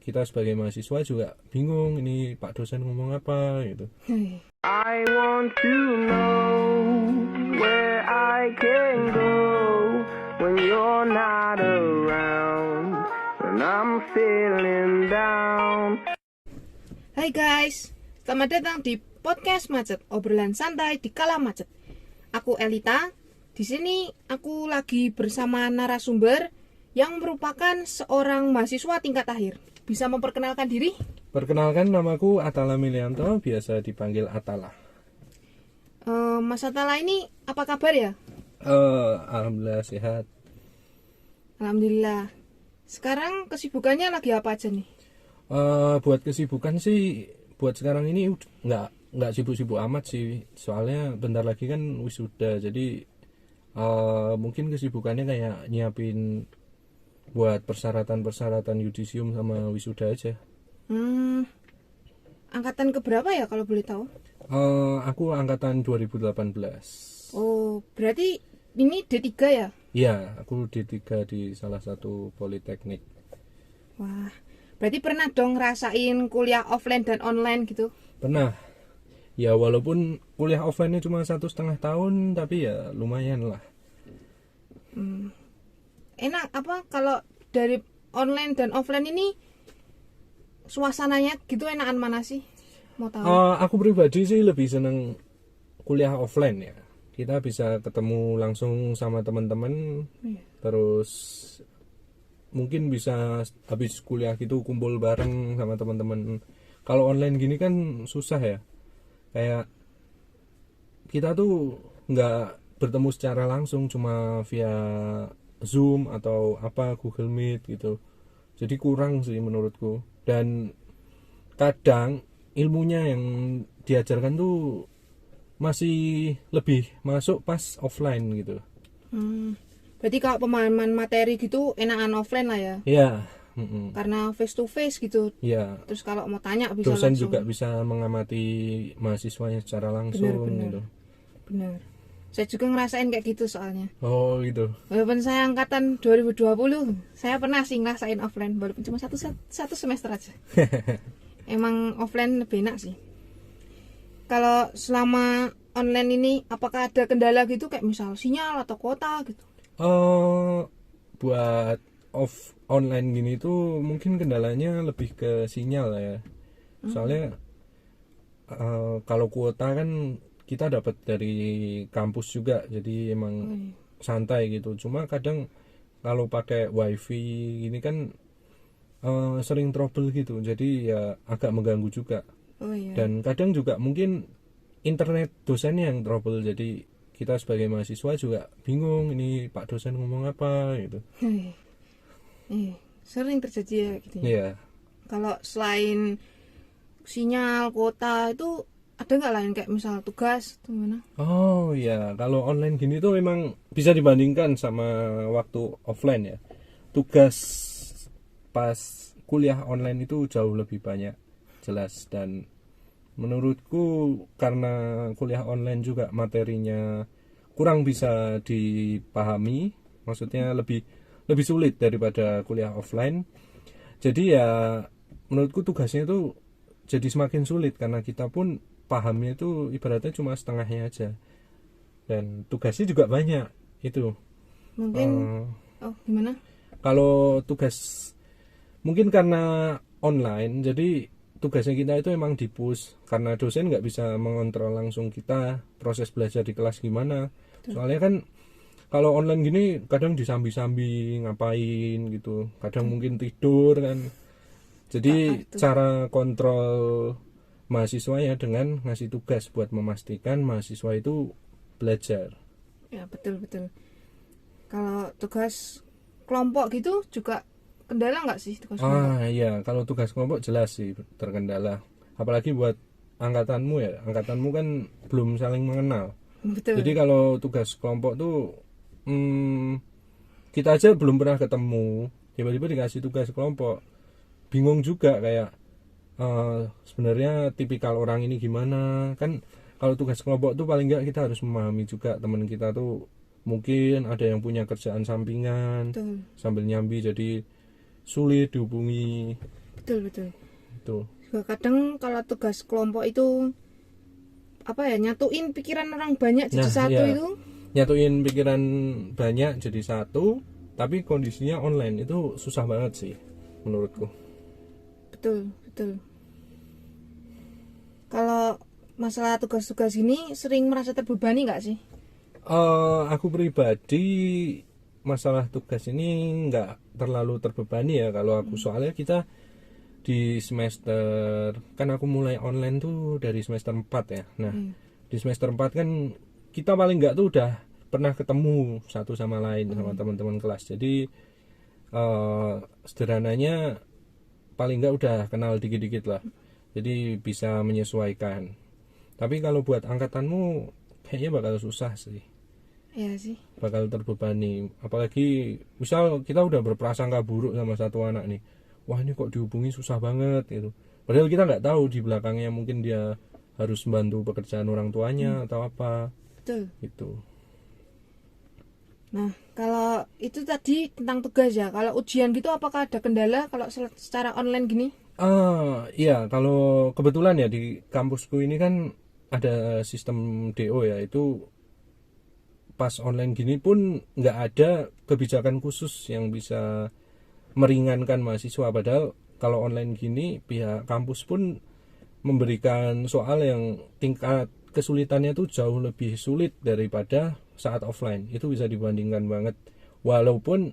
kita sebagai mahasiswa juga bingung ini Pak dosen ngomong apa gitu. I want to know where I can go when you're not around, when I'm feeling down. Hai guys, selamat datang di podcast Macet, obrolan santai di kala macet. Aku Elita. Di sini aku lagi bersama narasumber yang merupakan seorang mahasiswa tingkat akhir. Bisa memperkenalkan diri? Perkenalkan, namaku Atala Milianto, biasa dipanggil Atala. Mas Atala ini apa kabar ya? Alhamdulillah sehat. Alhamdulillah. Sekarang kesibukannya lagi apa aja nih? Buat kesibukan sih, buat sekarang ini nggak sibuk-sibuk amat sih. Soalnya bentar lagi kan wisuda, jadi mungkin kesibukannya kayak nyiapin buat persyaratan yudisium sama wisuda aja. Angkatan keberapa ya kalau boleh tahu? Aku angkatan 2018. Oh, berarti ini D3 ya? Iya, aku D3 di salah satu politeknik. Wah, berarti pernah dong ngerasain kuliah offline dan online gitu? Pernah. Ya walaupun kuliah offline-nya cuma 1,5 tahun, tapi ya lumayan lah. Enak apa kalau dari online dan offline ini suasananya gitu enakan mana sih? Mau tahu? Aku pribadi sih lebih seneng kuliah offline ya. Kita bisa ketemu langsung sama teman-teman, terus mungkin bisa habis kuliah gitu kumpul bareng sama teman-teman. Kalau online gini kan susah ya. Kayak kita tuh nggak bertemu secara langsung, cuma via Zoom atau apa Google Meet gitu. Jadi kurang sih menurutku. Dan kadang ilmunya yang diajarkan tuh masih lebih masuk pas offline gitu. Berarti kalau pemahaman materi gitu enakan offline lah ya? Iya. Karena face to face gitu. Iya. Terus kalau mau tanya bisa Dosen langsung. juga bisa mengamati mahasiswanya secara langsung gitu. Benar. Saya juga ngerasain kayak gitu soalnya. Oh gitu. Walaupun saya angkatan 2020, saya pernah sih ngerasain offline walaupun cuma satu semester aja. Emang offline lebih enak sih. Kalau selama online ini apakah ada kendala gitu kayak misal sinyal atau kuota gitu? Buat online gini tuh mungkin kendalanya lebih ke sinyal ya. Soalnya kalau kuota kan kita dapat dari kampus juga, jadi emang santai gitu. Cuma kadang kalau pakai wifi gini kan sering trouble gitu, jadi ya agak mengganggu juga. Oh iya. Dan kadang juga mungkin internet dosennya yang trouble, jadi kita sebagai mahasiswa juga bingung ini Pak dosen ngomong apa gitu. Sering terjadi ya gitu ya. Iya. Kalau selain sinyal, kuota itu ada nggak lain kayak misal tugas atau gimana? Oh ya, kalau online gini tuh memang bisa dibandingkan sama waktu offline ya. Tugas pas kuliah online itu jauh lebih banyak, jelas. Dan menurutku karena kuliah online juga materinya kurang bisa dipahami, maksudnya lebih sulit daripada kuliah offline. Jadi ya menurutku tugasnya itu jadi semakin sulit karena kita pun pahamnya itu ibaratnya cuma setengahnya aja. Dan tugasnya juga banyak itu. Mungkin gimana? Kalau tugas mungkin karena online, jadi tugasnya kita itu emang dipush karena dosen nggak bisa mengontrol langsung kita proses belajar di kelas gimana. Soalnya kan kalau online gini kadang disambi-sambi ngapain gitu, kadang mungkin tidur kan. Jadi cara kontrol mahasiswanya dengan ngasih tugas buat memastikan mahasiswa itu belajar. Ya betul. Kalau tugas kelompok gitu juga kendala nggak sih tugas kelompok? Iya, kalau tugas kelompok jelas sih terkendala. Apalagi buat angkatanmu ya, angkatanmu kan belum saling mengenal. Betul. Jadi kalau tugas kelompok tuh kita aja belum pernah ketemu, tiba-tiba dikasih tugas kelompok, bingung juga kayak sebenarnya tipikal orang ini gimana. Kan kalau tugas kelompok tuh paling nggak kita harus memahami juga teman kita tuh mungkin ada yang punya kerjaan sampingan. Betul. Sambil nyambi, jadi sulit dihubungi. Betul. Itu. Juga kadang kalau tugas kelompok itu nyatuin pikiran orang banyak jadi satu iya. itu. Nyatuin pikiran banyak jadi satu, tapi kondisinya online itu susah banget sih menurutku. Betul. Kalau masalah tugas-tugas ini sering merasa terbebani nggak sih? Aku pribadi masalah tugas ini nggak terlalu terbebani ya kalau aku, soalnya kita di semester, kan aku mulai online tuh dari semester 4 ya. Nah, di semester 4 kan kita paling nggak tuh udah pernah ketemu satu sama lain sama teman-teman kelas. Jadi sederhananya paling nggak udah kenal dikit-dikit lah. Jadi bisa menyesuaikan. Tapi kalau buat angkatanmu kayaknya bakal susah sih. Iya sih. Bakal terbebani. Apalagi misal kita udah berprasangka buruk sama satu anak nih. Wah, ini kok dihubungi susah banget gitu. Padahal kita nggak tahu di belakangnya mungkin dia harus membantu pekerjaan orang tuanya atau apa. Betul. Gitu. Nah, kalau itu tadi tentang tugas ya. Kalau ujian gitu apakah ada kendala kalau secara online gini? Iya, kalau kebetulan ya di kampusku ini kan ada sistem DO ya, itu pas online gini pun nggak ada kebijakan khusus yang bisa meringankan mahasiswa. Padahal kalau online gini pihak kampus pun memberikan soal yang tingkat kesulitannya tuh jauh lebih sulit daripada saat offline. Itu bisa dibandingkan banget. Walaupun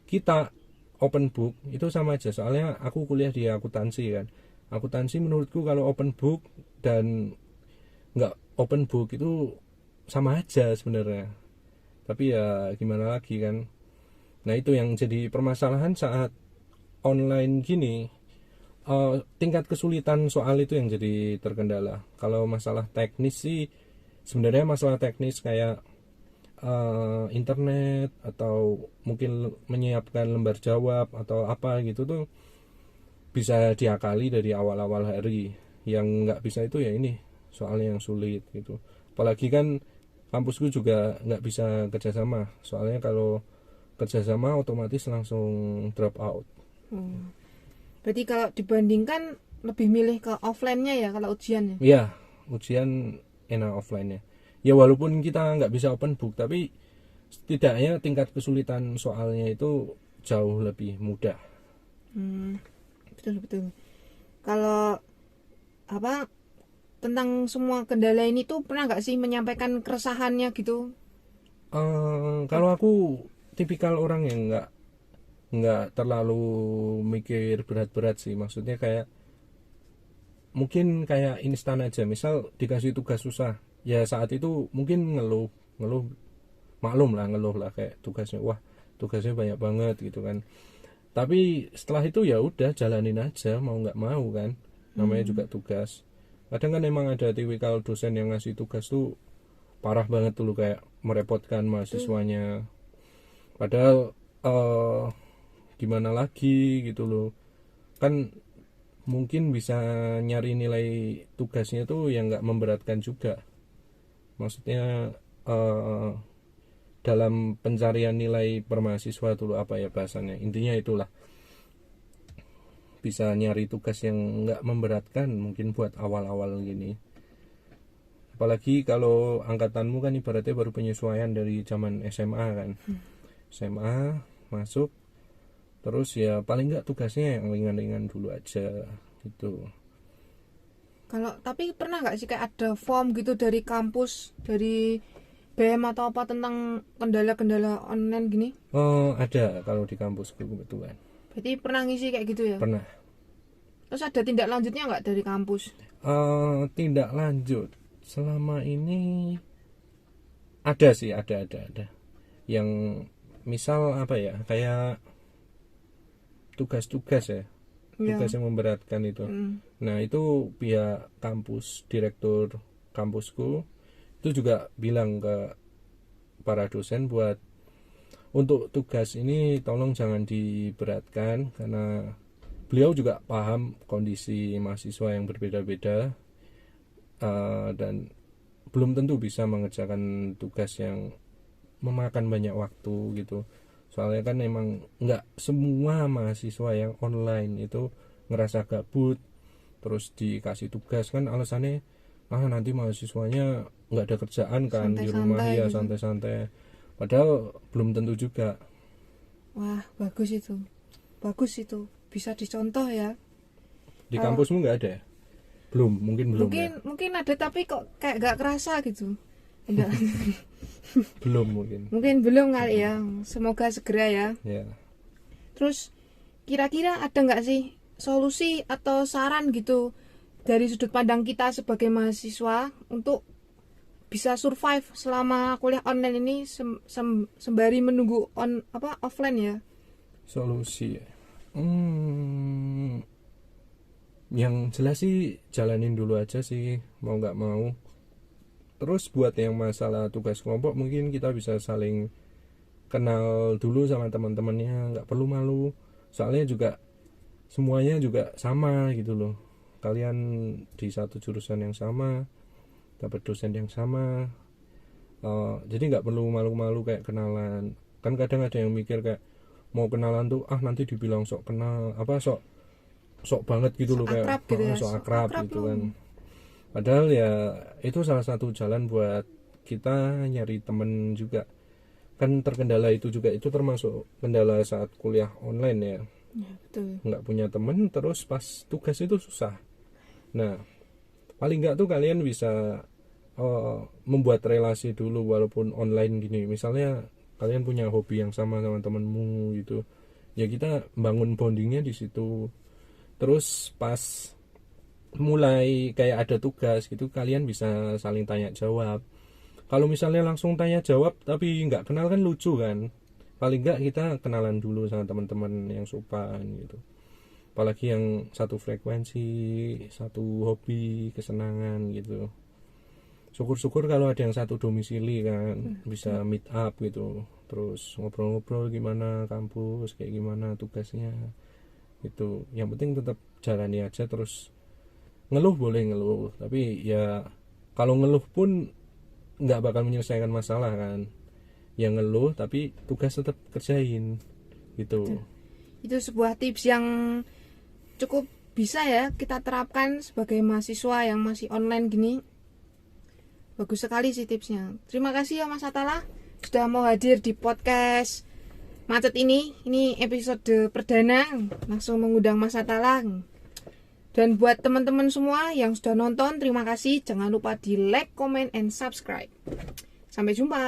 kita open book itu sama aja, soalnya aku kuliah di akuntansi kan. Akuntansi menurutku kalau open book dan nggak open book itu sama aja sebenarnya. Tapi ya gimana lagi kan. Nah, itu yang jadi permasalahan saat online gini. Tingkat kesulitan soal itu yang jadi terkendala. Kalau masalah teknis sih sebenarnya masalah teknis kayak internet atau mungkin menyiapkan lembar jawab atau apa gitu tuh bisa diakali dari awal-awal hari. Yang nggak bisa itu ya ini soalnya yang sulit gitu. Apalagi kan kampusku juga nggak bisa kerjasama, soalnya kalau kerjasama otomatis langsung drop out. Berarti kalau dibandingkan lebih milih ke offline-nya ya kalau ujian ya? Iya, ujian enak offline-nya. Ya walaupun kita nggak bisa open book, tapi setidaknya tingkat kesulitan soalnya itu jauh lebih mudah. Betul. Kalau tentang semua kendala ini tuh pernah nggak sih menyampaikan keresahannya gitu? Kalau aku tipikal orang yang nggak terlalu mikir berat-berat sih. Maksudnya kayak mungkin kayak instan aja. Misal dikasih tugas susah, ya saat itu mungkin ngeluh maklum lah, ngeluh lah kayak tugasnya, wah tugasnya banyak banget gitu kan. Tapi setelah itu ya udah jalanin aja, mau nggak mau kan, namanya juga tugas. Kadang kan emang ada tipikal dosen yang ngasih tugas tuh parah banget dulu, kayak merepotkan mahasiswanya. Padahal gimana lagi gitu loh, kan mungkin bisa nyari nilai tugasnya tuh yang nggak memberatkan juga. Maksudnya dalam pencarian nilai per mahasiswa tuh apa ya bahasanya, intinya itulah, bisa nyari tugas yang nggak memberatkan mungkin buat awal-awal gini. Apalagi kalau angkatanmu kan ibaratnya baru penyesuaian dari zaman SMA kan. SMA masuk, terus ya paling nggak tugasnya yang ringan-ringan dulu aja gitu. Tapi pernah nggak sih kayak ada form gitu dari kampus, dari BM atau apa tentang kendala-kendala online gini? Ada kalau di kampusku kebetulan. Berarti pernah ngisi kayak gitu ya? Pernah. Terus ada tindak lanjutnya nggak dari kampus? Tindak lanjut selama ini ada sih, ada. Yang misal apa ya, kayak tugas-tugas ya, tugas yang memberatkan itu. Nah itu pihak kampus, direktur kampusku itu juga bilang ke para dosen buat untuk tugas ini tolong jangan diberatkan, karena beliau juga paham kondisi mahasiswa yang berbeda-beda, dan belum tentu bisa mengerjakan tugas yang memakan banyak waktu gitu. Soalnya kan emang nggak semua mahasiswa yang online itu ngerasa gabut terus dikasih tugas kan alasannya nanti mahasiswanya nggak ada kerjaan kan di rumah Santai-santai ya gitu. santai-santai, padahal belum tentu juga. Wah, bagus itu. Bagus itu. Bisa dicontoh ya. Di kampusmu nggak ada ya? Mungkin belum ya? Mungkin ada tapi kok kayak gak kerasa gitu. Enggak. Belum mungkin Mungkin belum kali ya. Semoga segera ya. ya. Terus kira-kira ada nggak sih solusi atau saran gitu dari sudut pandang kita sebagai mahasiswa untuk bisa survive selama kuliah online ini sembari menunggu offline ya? Solusi ya. Yang jelas sih jalanin dulu aja sih, mau nggak mau. Terus buat yang masalah tugas kelompok mungkin kita bisa saling kenal dulu sama teman-temannya, nggak perlu malu. Soalnya juga semuanya juga sama gitu loh. Kalian di satu jurusan yang sama, dapat dosen yang sama. Jadi nggak perlu malu-malu kayak kenalan. Kan kadang ada yang mikir kayak mau kenalan tuh nanti dibilang sok kenal sok banget gitu loh, kayak Akrab gitu ya, sok akrab gitu loh. kan. Padahal ya itu salah satu jalan buat kita nyari temen juga. Kan terkendala itu juga, itu termasuk kendala saat kuliah online ya. Ya, betul. Nggak punya temen terus pas tugas itu susah. Nah paling nggak tuh kalian bisa membuat relasi dulu walaupun online gini. Misalnya kalian punya hobi yang sama temenmu gitu, ya kita bangun bondingnya di situ. Terus pas mulai kayak ada tugas gitu kalian bisa saling tanya jawab. Kalau misalnya langsung tanya jawab tapi nggak kenal kan lucu kan. Paling nggak kita kenalan dulu sama teman-teman yang sopan gitu, apalagi yang satu frekuensi, satu hobi, kesenangan gitu. Syukur-syukur kalau ada yang satu domisili kan, bisa meet up gitu, terus ngobrol-ngobrol gimana kampus, kayak gimana tugasnya gitu. Yang penting tetap jalani aja. Terus ngeluh boleh ngeluh, tapi ya kalau ngeluh pun nggak bakal menyelesaikan masalah kan. Yang ngeluh tapi tugas tetap kerjain gitu. Itu sebuah tips yang cukup bisa ya kita terapkan sebagai mahasiswa yang masih online gini. Bagus sekali sih tipsnya. Terima kasih ya Mas Atala sudah mau hadir di podcast Macet ini. Ini episode perdana, langsung mengundang Mas Atala. Dan buat teman-teman semua yang sudah nonton, terima kasih. Jangan lupa di like, comment, and subscribe. Sampai jumpa.